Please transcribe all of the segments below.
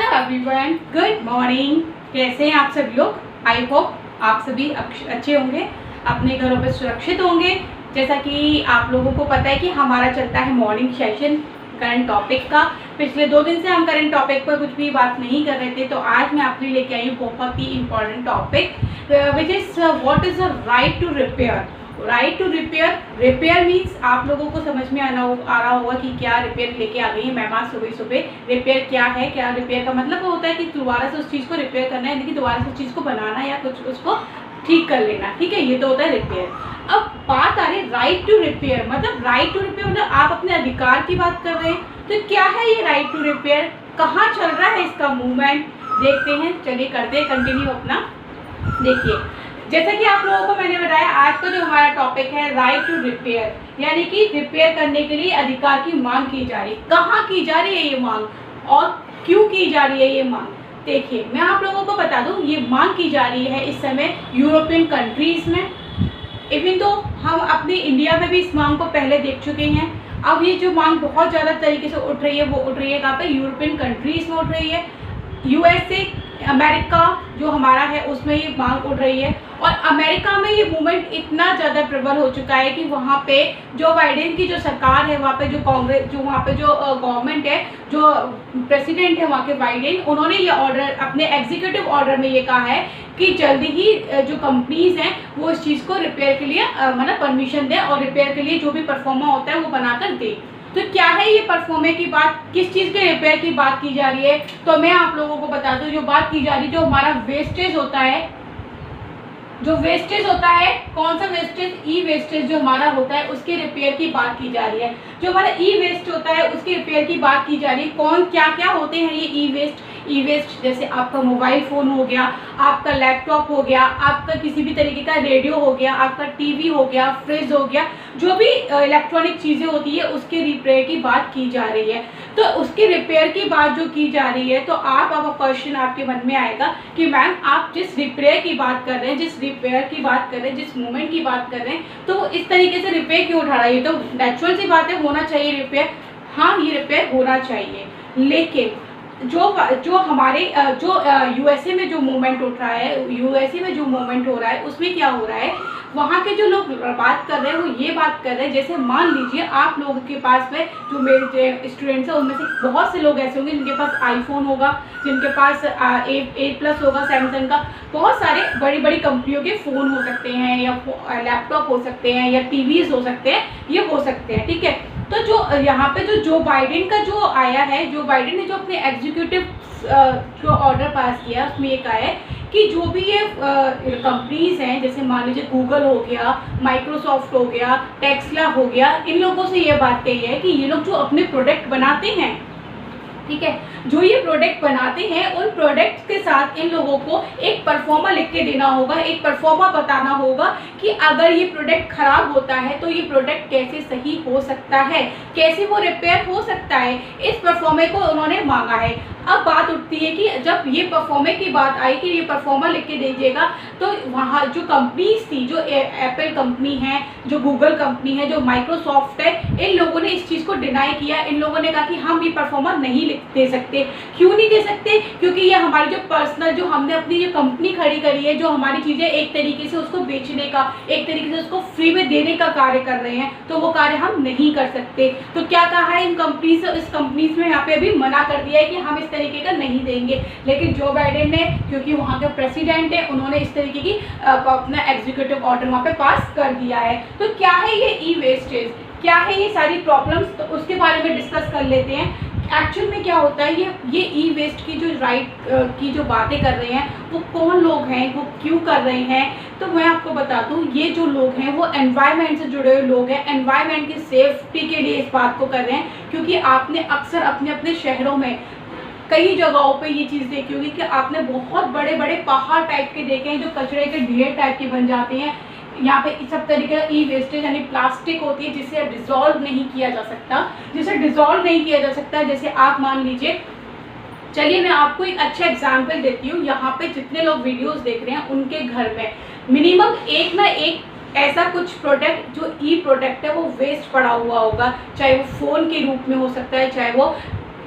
Hello everyone, good morning. कैसे हैं आप सभी लोग? आई होप आप सभी अच्छे होंगे, अपने घरों पे सुरक्षित होंगे। जैसा कि आप लोगों को पता है कि हमारा चलता है मॉर्निंग सेशन करंट टॉपिक का। पिछले 2 दिन से हम करंट टॉपिक पर कुछ भी बात नहीं कर रहे थे, तो आज मैं आपके लिए लेके आई हूँ बहुत ही important topic which is what is the right to repair. Right to repair, repair means आप लोगों को समझ में आ रहा होगा कि क्या रिपेयर लेके आ गई है मैम आज सुबह सुबह। रिपेयर क्या है? क्या रिपेयर का मतलब होता है कि दोबारा से उस चीज़ को रिपेयर करना है, यानी कि दोबारा से उस चीज़ को बनाना या कुछ उसको ठीक कर लेना। ठीक है, ये तो होता है रिपेयर। अब बात आ रही राइट टू रिपेयर, मतलब राइट टू रिपेयर मतलब आप अपने अधिकार की बात कर रहे हैं। तो क्या है ये राइट टू रिपेयर? कहाँ चल रहा है इसका मूवमेंट? देखते हैं, चलिए करते हैं कंटिन्यू अपना। देखिए, जैसा कि आप लोगों को मैंने बताया, आज का जो हमारा टॉपिक है राइट टू रिपेयर, यानी कि रिपेयर करने के लिए अधिकार की मांग की जा रही है। कहाँ की जा रही है ये मांग और क्यों की जा रही है ये मांग? देखिए, मैं आप लोगों को बता दूं, ये मांग की जा रही है इस समय यूरोपियन कंट्रीज में। इवन तो हम अपने इंडिया में भी इस मांग को पहले देख चुके हैं। अब ये जो मांग बहुत ज़्यादा तरीके से उठ रही है, वो उठ रही है कहाँ पे? यूरोपियन कंट्रीज में उठ रही है। यूएसए, अमेरिका जो हमारा है, उसमें ये मांग उठ रही है। और अमेरिका में ये मूवमेंट इतना ज़्यादा प्रबल हो चुका है कि वहाँ पे जो बाइडेन की जो सरकार है, वहाँ पे जो कांग्रेस, जो वहाँ पे जो गवर्नमेंट है, जो प्रेसिडेंट है वहाँ के बाइडेन, उन्होंने ये ऑर्डर अपने एग्जीक्यूटिव ऑर्डर में ये कहा है कि जल्दी ही जो कंपनीज हैं वो इस चीज़ को रिपेयर के लिए मतलब परमिशन दें और रिपेयर के लिए जो भी परफॉर्मा होता है वो बनाकर दें। तो क्या है ये परफॉर्मे की बात? किस चीज़ के रिपेयर की बात की जा रही है? तो मैं आप लोगों को बता दूं, जो बात की जा रही है, जो हमारा वेस्टेज होता है, जो वेस्टेज होता है, कौन सा वेस्टेज? ई वेस्टेज जो हमारा होता है, उसके रिपेयर की बात की जा रही है। जो हमारा ई वेस्ट होता है उसके रिपेयर की बात की जा रही है। कौन क्या क्या होते हैं ये ई वेस्ट? ई वेस्ट जैसे आपका मोबाइल फ़ोन हो गया, आपका लैपटॉप हो गया, आपका किसी भी तरीके का रेडियो हो गया, आपका टीवी हो गया, फ्रिज हो गया, जो भी इलेक्ट्रॉनिक चीज़ें होती है उसके रिपेयर की बात की जा रही है। तो उसके रिपेयर की बात जो की जा रही है, तो आप क्वेश्चन आपके मन में आएगा कि मैम आप जिस रिपेयर की बात कर रहे हैं, जिस रिपेयर की बात कर रहे हैं, जिस मूवमेंट की बात कर रहे हैं, तो वो इस तरीके से रिपेयर क्यों उठा रहा है? ये तो नेचुरल सी बात है, होना चाहिए रिपेयर। हाँ, ये रिपेयर होना चाहिए, लेकिन जो हमारे जो यूएसए में जो मूवमेंट उठ रहा है, यूएसए में जो मूवमेंट हो रहा है, उसमें क्या हो रहा है? वहाँ के जो लोग बात कर रहे हैं वो ये बात कर रहे हैं, जैसे मान लीजिए आप लोगों के पास में जो मेरे स्टूडेंट्स हैं उनमें से बहुत से लोग ऐसे होंगे जिनके पास आईफोन होगा, जिनके पास A+ होगा सैमसंग का, बहुत सारे बड़ी बड़ी कंपनियों के फ़ोन हो सकते हैं या लैपटॉप हो सकते हैं या टीवीज़ हो सकते हैं, ये हो सकते हैं। ठीक है, तो जो यहाँ पे जो बाइडेन का जो आया है, जो बाइडेन ने जो अपने एग्जीक्यूटिव जो ऑर्डर पास किया, उसमें ये कहा है कि जो भी ये कंपनीज हैं, जैसे मान लीजिए गूगल हो गया, माइक्रोसॉफ्ट हो गया, टेस्ला हो गया, इन लोगों से ये बात कही है कि ये लोग जो अपने प्रोडक्ट बनाते हैं, ठीक है, जो ये प्रोडक्ट बनाते हैं, उन प्रोडक्ट्स के साथ इन लोगों को एक परफॉर्मा लिख के देना होगा, एक परफॉर्मा बताना होगा कि अगर ये प्रोडक्ट खराब होता है तो ये प्रोडक्ट कैसे सही हो सकता है, कैसे वो रिपेयर हो सकता है। इस परफॉर्मे को उन्होंने मांगा है। अब बात उठती है कि जब ये परफॉर्मे की बात आई कि ये परफॉर्मा लिख के दीजिएगा, तो वहाँ जो कंपनीज थी, जो एप्पल कंपनी है, जो गूगल कंपनी है, जो माइक्रोसॉफ्ट है, इन लोगों ने इस चीज़ को डिनाई किया। इन लोगों ने कहा कि हम ये परफॉर्मा नहीं दे सकते। क्यों नहीं दे सकते? क्योंकि ये हमारी जो पर्सनल, जो हमने अपनी जो कंपनी खड़ी करी है, जो हमारी चीज़ें एक तरीके से उसको बेचने का, एक तरीके से उसको फ्री में देने का कार्य कर रहे हैं, तो वो कार्य हम नहीं कर सकते। तो क्या कहा है इन कंपनीज से? इस कंपनीज में यहाँ पे अभी मना कर दिया है कि हम इस तरीके का नहीं देंगे। लेकिन जो बाइडेन ने, क्योंकि वहाँ के प्रेसिडेंट है, उन्होंने इस तरीके की अपना एग्जीक्यूटिव ऑर्डर वहाँ पे पास कर दिया है। तो क्या है ये ई वेस्टेज? क्या है ये सारी प्रॉब्लम्स? तो उसके बारे में डिस्कस कर लेते हैं। एक्चुअल में क्या होता है, ये ई वेस्ट की जो राइट की जो बातें कर रहे हैं, वो कौन लोग हैं, वो क्यों कर रहे हैं? तो मैं आपको बता दूं, ये जो लोग हैं वो एनवायरनमेंट से जुड़े हुए लोग हैं, एनवायरनमेंट की सेफ्टी के लिए इस बात को कर रहे हैं। क्योंकि आपने अक्सर अपने अपने शहरों में कई जगहों पे ये चीज़ देखी होगी कि आपने बहुत बड़े बड़े पहाड़ टाइप के देखे हैं, जो कचरे के ढेर टाइप के बन जाते हैं। यहाँ पे सब तरीके का ई वेस्टेज यानी प्लास्टिक होती है जिसे डिसॉल्व नहीं किया जा सकता, जैसे आप मान लीजिए, चलिए मैं आपको एक अच्छा एग्जाम्पल देती हूँ। यहाँ पे जितने लोग वीडियोस देख रहे हैं उनके घर में मिनिमम एक ना एक ऐसा कुछ प्रोडक्ट जो ई प्रोडक्ट है वो वेस्ट पड़ा हुआ होगा, चाहे वो फ़ोन के रूप में हो सकता है, चाहे वो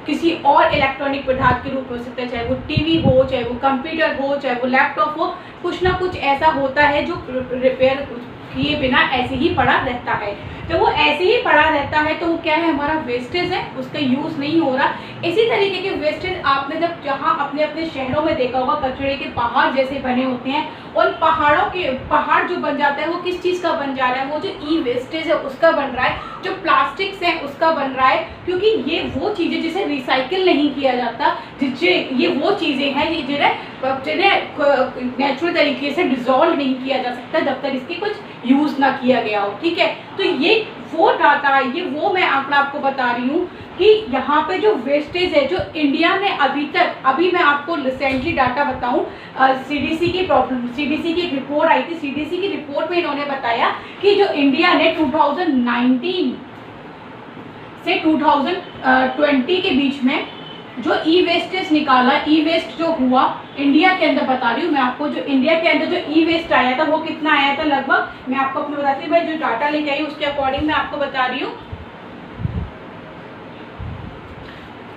किसी और इलेक्ट्रॉनिक पदार्थ के रूप में हो सकता है, चाहे वो टीवी हो, चाहे वो कंप्यूटर हो, चाहे वो लैपटॉप हो, कुछ ना कुछ ऐसा होता है जो रिपेयर किए बिना ऐसे ही पड़ा रहता है। तो वो ऐसे ही पड़ा रहता है तो वो क्या है, हमारा वेस्टेज है, उसका यूज़ नहीं हो रहा। इसी तरीके के वेस्टेज आपने जब जहाँ अपने अपने शहरों में देखा होगा, कचरे के पहाड़ जैसे बने होते हैं, उन पहाड़ जो बन जाता है वो किस चीज़ का बन जा रहा है, वो जो ई वेस्टेज है उसका बन रहा है, जो प्लास्टिक्स है उसका बन रहा है, क्योंकि ये वो चीज़ें जिसे रिसाइकिल नहीं किया जाता, ये वो चीज़ें हैं जिन्हें नेचुरल तरीके से डिजॉल्व नहीं किया जा सकता जब तक इसकी कुछ यूज़ ना किया गया हो। ठीक है, तो ये वो डाटा, ये वो मैं आंकड़ा आपको बता रही हूँ कि यहाँ पे जो वेस्टेज है जो इंडिया ने अभी मैं आपको रिसेंटली डाटा बताऊँ, सीडीसी की एक रिपोर्ट आई थी। सीडीसी की रिपोर्ट में इन्होंने बताया कि जो इंडिया ने 2019 से 2020 के बीच में जो ई वेस्टेज निकाला, ई वेस्ट जो हुआ इंडिया के अंदर, बता रही हूँ मैं आपको, जो इंडिया के अंदर जो ई वेस्ट आया था वो कितना आया था, लगभग मैं आपको अपने बताती हूँ, मैं जो डाटा लेके आई उसके अकॉर्डिंग मैं आपको बता रही हूँ,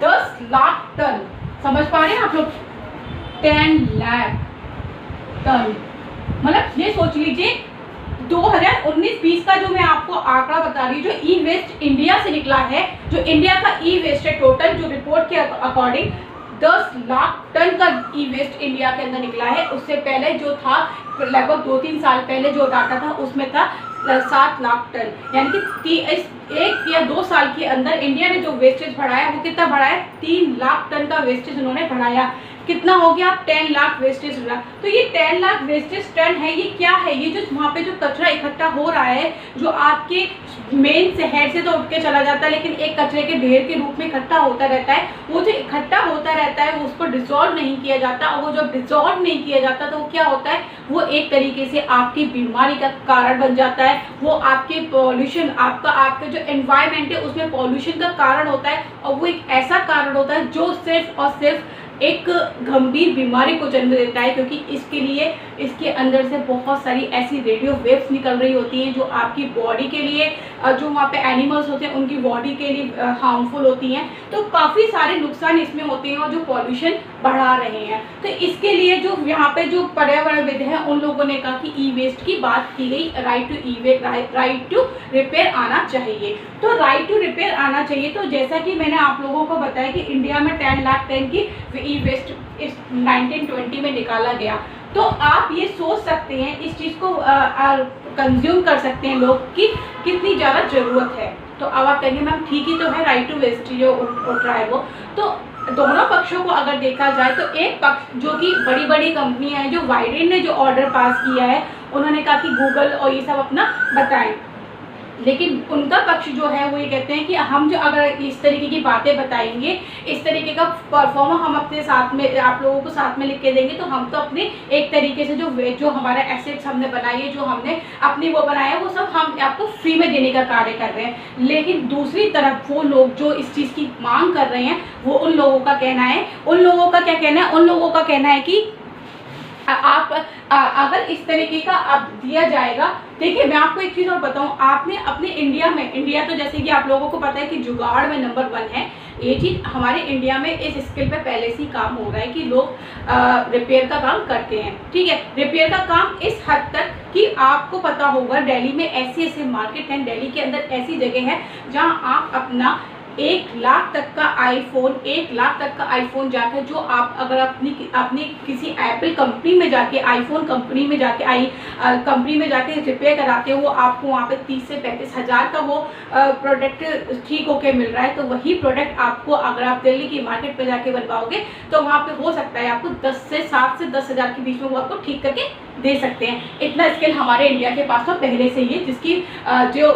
10 लाख टन। समझ पा रहे हैं आप लोग, 10 लाख टन, मतलब ये सोच लीजिए 2019-20 का जो मैं आपको आंकड़ा बता रही हूँ, जो ई वेस्ट इंडिया से निकला है, जो इंडिया का ई वेस्ट है टोटल, जो रिपोर्ट के अकॉर्डिंग 10 लाख टन का ई वेस्ट इंडिया के अंदर निकला है। उससे पहले जो था लगभग 2-3 साल पहले जो डाटा था उसमें था 7 लाख टन, यानी कि इस 1 या 2 साल के अंदर इंडिया ने जो वेस्टेज बढ़ाया वो कितना बढ़ाया, 3 लाख टन का वेस्टेज उन्होंने बढ़ाया। कितना हो गया, 10 लाख वेस्टेज हुआ। तो ये 10 लाख वेस्टेज टन है, ये क्या है, ये जो वहाँ पे जो कचरा इकट्ठा हो रहा है, जो आपके मेन शहर से तो उठ के चला जाता है लेकिन एक कचरे के ढेर के रूप में इकट्ठा होता रहता है, वो जो इकट्ठा होता रहता है वो उसको डिसॉल्व नहीं किया जाता, और वो जब डिसॉल्व नहीं किया जाता तो क्या होता है, वो एक तरीके से आपकी बीमारी का कारण बन जाता है, वो आपके पॉल्यूशन, आपका जो एनवायरनमेंट है उसमें पॉल्यूशन का कारण होता है, और वो एक ऐसा कारण होता है जो सिर्फ और सिर्फ एक गंभीर बीमारी को जन्म देता है, क्योंकि इसके अंदर से बहुत सारी ऐसी रेडियो वेव्स निकल रही होती हैं जो आपकी बॉडी के लिए, जो वहाँ पे एनिमल्स होते हैं उनकी बॉडी के लिए हार्मफुल होती हैं। तो काफ़ी सारे नुकसान इसमें होते हैं और जो पॉल्यूशन बढ़ा रहे हैं। तो इसके लिए जो यहाँ पे जो पर्यावरणविद हैं उन लोगों ने कहा कि ई वेस्ट की बात की गई, राइट टू रिपेयर आना चाहिए। तो राइट टू रिपेयर आना चाहिए। तो जैसा कि मैंने आप लोगों को बताया कि इंडिया में 10 लाख टन की ई वेस्ट इस 1920 में निकाला गया। तो आप ये सोच सकते हैं, इस चीज़ को कंज्यूम कर सकते हैं लोग कि कितनी ज़्यादा ज़रूरत है। तो अब आप कहेंगे मैम ठीक ही तो है, राइट टू वेस्ट जो उठ रहा है वो। तो दोनों पक्षों को अगर देखा जाए तो एक पक्ष जो कि बड़ी बड़ी कंपनियां हैं, जो वाइडेन ने जो ऑर्डर पास किया है, उन्होंने कहा कि गूगल और ये सब अपना बताएं, लेकिन उनका पक्ष जो है वो ये कहते हैं कि हम जो अगर इस तरीके की बातें बताएंगे, इस तरीके का परफॉर्म हम अपने साथ में आप लोगों को साथ में लिख के देंगे, तो हम तो अपने एक तरीके से जो हमारे एसेट्स हमने बनाए है, जो हमने अपनी वो बनाया है, वो सब हम आपको फ्री में देने का कार्य कर रहे हैं। लेकिन दूसरी तरफ वो लोग जो इस चीज़ की मांग कर रहे हैं, वो उन लोगों का कहना है, उन लोगों का क्या कहना है, उन लोगों का कहना है कि आप अगर इस तरीके का अब दिया जाएगा। देखिए मैं आपको एक चीज़ और बताऊं, आपने अपने इंडिया तो जैसे कि आप लोगों को पता है कि जुगाड़ में नंबर 1 है। ये चीज़ हमारे इंडिया में इस स्किल पे पहले से ही काम हो रहा है कि लोग रिपेयर का काम करते हैं। ठीक है, रिपेयर का काम इस हद तक कि आपको पता होगा दिल्ली में ऐसे मार्केट हैं, दिल्ली के अंदर ऐसी जगह है जहाँ आप अपना 1 लाख तक का आईफोन जाकर, जो आप अगर अपनी किसी एप्पल कंपनी में जाके, आईफोन कंपनी में जाके रिपेयर कराते हो, वो आपको वहाँ पे 30 से 35 हज़ार का वो प्रोडक्ट ठीक होके मिल रहा है। तो वही प्रोडक्ट आपको अगर आप दिल्ली की मार्केट पे जाके बनवाओगे तो वहाँ पे हो सकता है आपको 7 से 10 हज़ार के बीच में वो आपको ठीक करके दे सकते हैं। इतना स्किल हमारे इंडिया के पास तो पहले से ही है,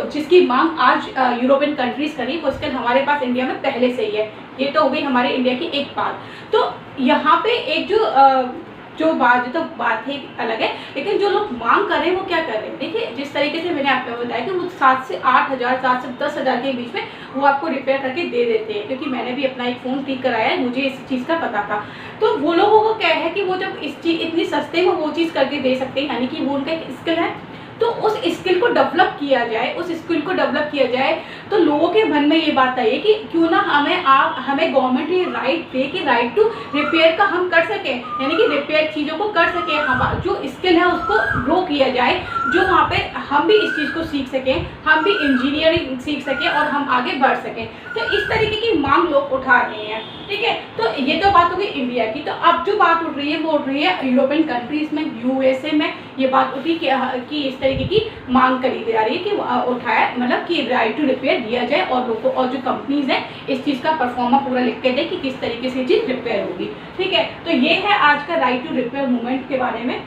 जिसकी मांग आज यूरोपियन कंट्रीज करी, वो स्किल हमारे पास इंडिया में पहले से ही है। ये तो हो गई हमारे इंडिया की एक बात। तो यहाँ पे एक जो बात है अलग है, लेकिन जो लोग मांग कर रहे हैं वो क्या कर रहे हैं। देखिए जिस तरीके से मैंने आपको बताया कि वो 7 से 8 हज़ार, 7 से 10 हज़ार के बीच में वो आपको रिपेयर करके दे देते हैं, क्योंकि मैंने भी अपना एक फ़ोन ठीक कराया है, मुझे इस चीज़ का पता था। तो वो लोगों को क्या है कि वो जब इतनी सस्ते में वो चीज़ करके दे सकते हैं, यानी कि वो उनका एक स्किल है, तो उस स्किल को डेवलप किया जाए, उस स्किल को डेवलप किया जाए। तो लोगों के मन में ये बात आई है कि क्यों ना हमें गवर्नमेंट ये राइट दे कि राइट टू रिपेयर का हम कर सकें, यानी कि रिपेयर चीज़ों को कर सकें, हमारा जो स्किल है उसको ग्रो किया जाए, जो वहाँ पे हम भी इस चीज़ को सीख सकें, हम भी इंजीनियरिंग सीख सकें और हम आगे बढ़ सकें। तो इस तरीके की मांग लोग उठा रहे हैं, ठीक है। तो ये तो बात हो गई इंडिया की। तो अब जो बात उठ रही है वो उठ रही है यूरोपियन कंट्रीज़ में, यूएसए में ये बात उठी कि इस तरीके की मांग करी जा रही है कि उठाया, मतलब कि राइट टू रिपेयर दिया जाए और लोगों और जो कंपनीज हैं इस चीज़ का परफॉर्मा पूरा लिख के दें कि किस तरीके से चीज़ रिपेयर होगी, ठीक है। तो ये है आज का राइट टू रिपेयर मूवमेंट के बारे में।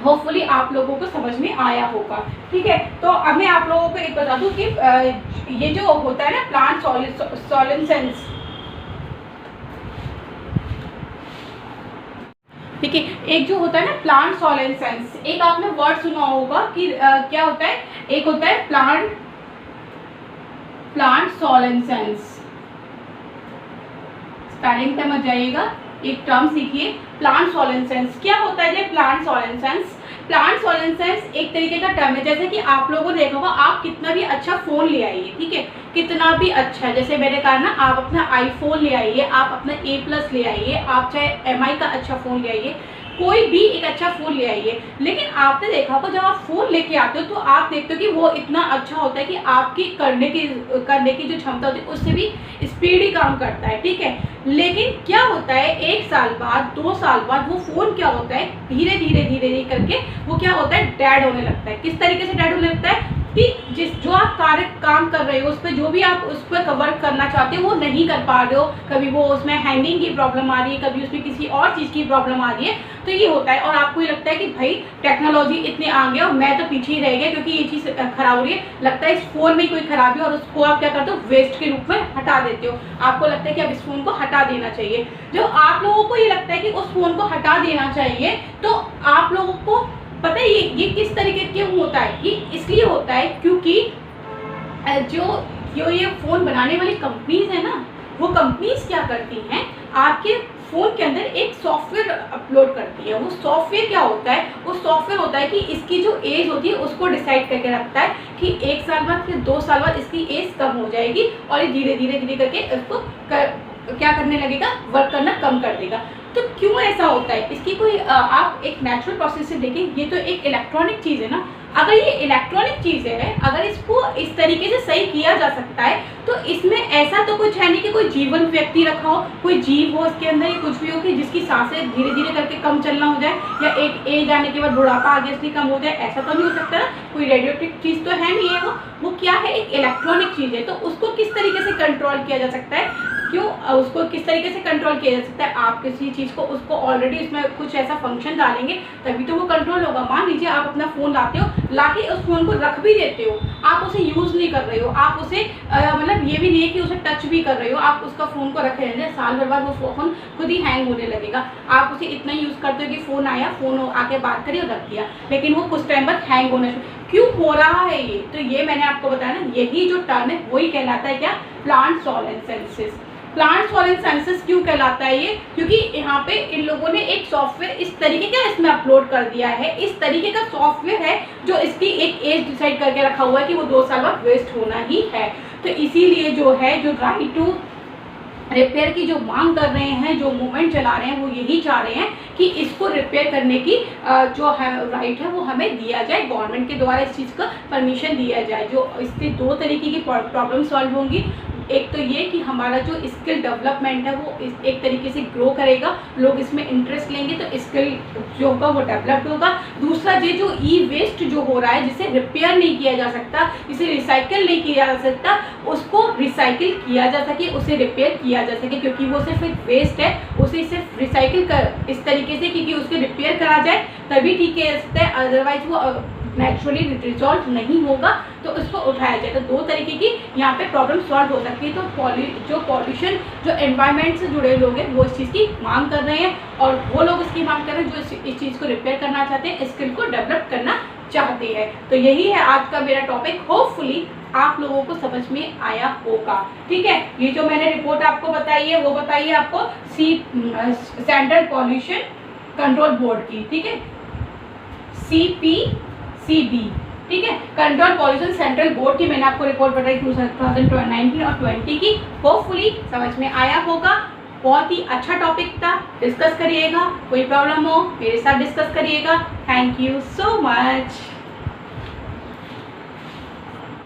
होपफुली आप लोगों को समझ में आया होगा, ठीक है। तो अब मैं आप लोगों को एक बता दूं कि ये जो होता है ना प्लांट सोलेसेंस, ठीक है, एक जो होता है ना प्लांट सोलेसेंस, एक आपने वर्ड सुना होगा कि क्या होता है, एक होता है प्लांट सोलेसेंस, स्पेलिंग पे मत जाइएगा, एक टर्म सीखिए प्लांट सोलेसेंस। क्या होता है ये प्लांट सोलेसेंस? प्लांट सोलेसेंस एक तरीके का टर्म है, जैसे कि आप लोगों ने देखा होगा, आप कितना भी अच्छा फ़ोन ले आइए, ठीक है, कितना भी अच्छा, जैसे मैंने कहा ना, आप अपना आईफोन ले आइए, आप अपना A+ ले आइए, आप चाहे MI का अच्छा फ़ोन ले आइए, कोई भी एक अच्छा फ़ोन ले आइए, लेकिन आपने देखा होगा जब आप फ़ोन लेके आते हो तो आप देखते हो कि वो इतना अच्छा होता है कि आपकी करने की जो क्षमता होती है उससे भी स्पीड ही काम करता है, ठीक है। लेकिन क्या होता है 1 साल बाद, 2 साल बाद वो फ़ोन क्या होता है, धीरे धीरे करके वो क्या होता है, डेड होने लगता है। किस तरीके से डेड होने लगता है कि जो आप काम कर रहे हो उस पर, जो भी आप उस पर वर्क करना चाहते हो वो नहीं कर पा रहे हो, कभी वो उसमें हैंगिंग की प्रॉब्लम आ रही है, कभी उसमें किसी और चीज़ की प्रॉब्लम आ रही है, तो ये होता है। और आपको ये लगता है कि भाई टेक्नोलॉजी इतने आगे और मैं तो पीछे ही रह गया क्योंकि ये चीज़ खराब हो रही है, लगता है इस फ़ोन में कोई खराबी और उसको आप क्या करते हो, वेस्ट के रूप में हटा देते हो। आपको लगता है कि अब इस फ़ोन को हटा देना चाहिए। जब आप लोगों को ये लगता है कि उस फ़ोन को हटा देना चाहिए, तो आप लोगों को पता है ये किस तरीके क्यों होता है, ये इसलिए होता है क्योंकि जो ये फ़ोन बनाने वाली कंपनीज है ना, वो कंपनीज क्या करती हैं, आपके फ़ोन के अंदर एक सॉफ्टवेयर अपलोड करती है। वो सॉफ्टवेयर क्या होता है, वो सॉफ्टवेयर होता है कि इसकी जो एज होती है उसको डिसाइड करके रखता है कि 1 साल बाद फिर 2 साल बाद इसकी एज कम हो जाएगी और ये धीरे धीरे करके इसको क्या करने लगेगा, वर्क करना कम कर देगा। तो क्यों ऐसा होता है, इसकी कोई आप एक नेचुरल प्रोसेस से देखें, ये तो एक इलेक्ट्रॉनिक चीज़ है ना। अगर ये इलेक्ट्रॉनिक चीज़ है, अगर इसको इस तरीके से सही किया जा सकता है, तो इसमें ऐसा तो कुछ है नहीं कि कोई जीवंत व्यक्ति रखा हो, कोई जीव हो इसके अंदर, या कुछ भी हो कि जिसकी सांसें धीरे धीरे करके कम चलना हो जाए, या एक एज आने के बाद बुढ़ापा आ गया इसलिए कम हो जाए, ऐसा तो नहीं हो सकता ना। कोई रेडियोएक्टिव चीज़ तो है नहीं है, वो क्या है, एक इलेक्ट्रॉनिक चीज़ है। तो उसको किस तरीके से कंट्रोल किया जा सकता है, क्यों उसको किस तरीके से कंट्रोल किया जा सकता है, आप किसी चीज़ को उसको ऑलरेडी उसमें कुछ ऐसा फंक्शन डालेंगे तभी तो वो कंट्रोल होगा। मान लीजिए आप अपना फ़ोन लाते हो, लाके उस फ़ोन को रख भी देते हो, आप उसे यूज़ नहीं कर रहे हो, आप उसे मतलब ये भी नहीं है कि उसे टच भी कर रहे हो, आप उसका फ़ोन को रखे रहते हैं, साल भर बाद वो फ़ोन खुद ही हैंग होने लगेगा। आप उसे इतना यूज़ करते हो कि फ़ोन आया, फ़ोन आके बात करी और रख दिया, लेकिन वो कुछ टाइम बाद हैंग होना क्यों हो रहा है ये, तो ये मैंने आपको बताया ना, यही जो टर्म है वही कहलाता है क्या, प्लांट सोलेसेंस। प्लांट सोलेसेंस क्यों कहलाता है ये, क्योंकि यहाँ पे इन लोगों ने एक सॉफ्टवेयर इस तरीके का इसमें अपलोड कर दिया है, इस तरीके का सॉफ्टवेयर है जो इसकी एक एज डिसाइड करके रखा हुआ है कि वो 2 साल बाद वेस्ट होना ही है। तो इसीलिए जो है, जो राइट टू रिपेयर की जो मांग कर रहे हैं, जो मूवमेंट चला रहे हैं, वो यही चाह रहे हैं कि इसको रिपेयर करने की जो है राइट है वो हमें दिया जाए, गवर्नमेंट के द्वारा इस चीज़ का परमिशन दिया जाए। जो इससे 2 तरीके की प्रॉब्लम सॉल्व होंगी, एक तो ये कि हमारा जो स्किल डेवलपमेंट है वो एक तरीके से ग्रो करेगा, लोग इसमें इंटरेस्ट लेंगे तो स्किल जो होगा वो डेवलप्ड होगा। दूसरा ये जो वेस्ट जो हो रहा है, जिसे रिपेयर नहीं किया जा सकता, जिसे रिसाइकिल नहीं किया जा सकता, उसको रिसाइकिल किया जा सके, उसे रिपेयर किया जा सके, क्योंकि वो सिर्फ एक वेस्ट है, उसे सिर्फ रिसाइकिल कर इस तरीके से क्योंकि उसके रिपेयर करा जाए तभी ठीक है सकता है, अदरवाइज वो नेचुरली रिजॉल्व नहीं होगा, तो उसको उठाया जाए। तो 2 तरीके की यहाँ पे प्रॉब्लम सॉल्व हो सकती है। तो जो पॉल्यूशन, जो एनवायरनमेंट से जुड़े लोग हैं वो इस चीज़ की मांग कर रहे हैं, और वो लोग इसकी मांग कर रहे हैं जो इस चीज़ को रिपेयर करना चाहते हैं, स्किल को डेवलप करना चाहते हैं। तो यही है आज का मेरा टॉपिक, होपफुली आप लोगों को समझ में आया होगा, ठीक है। ये जो मैंने रिपोर्ट आपको बताई है वो बताइए आपको सेंट्रल पॉल्यूशन कंट्रोल बोर्ड की, ठीक है, CPCB। ठीक है। कंट्रोल पॉल्यूशन सेंट्रल बोर्ड की मैंने आपको रिपोर्ट बताई 2019 और 20 की। होपफुली समझ में आया होगा। बहुत ही अच्छा टॉपिक था, डिस्कस करिएगा। कोई प्रॉब्लम हो मेरे साथ डिस्कस करिएगा। Thank you so much.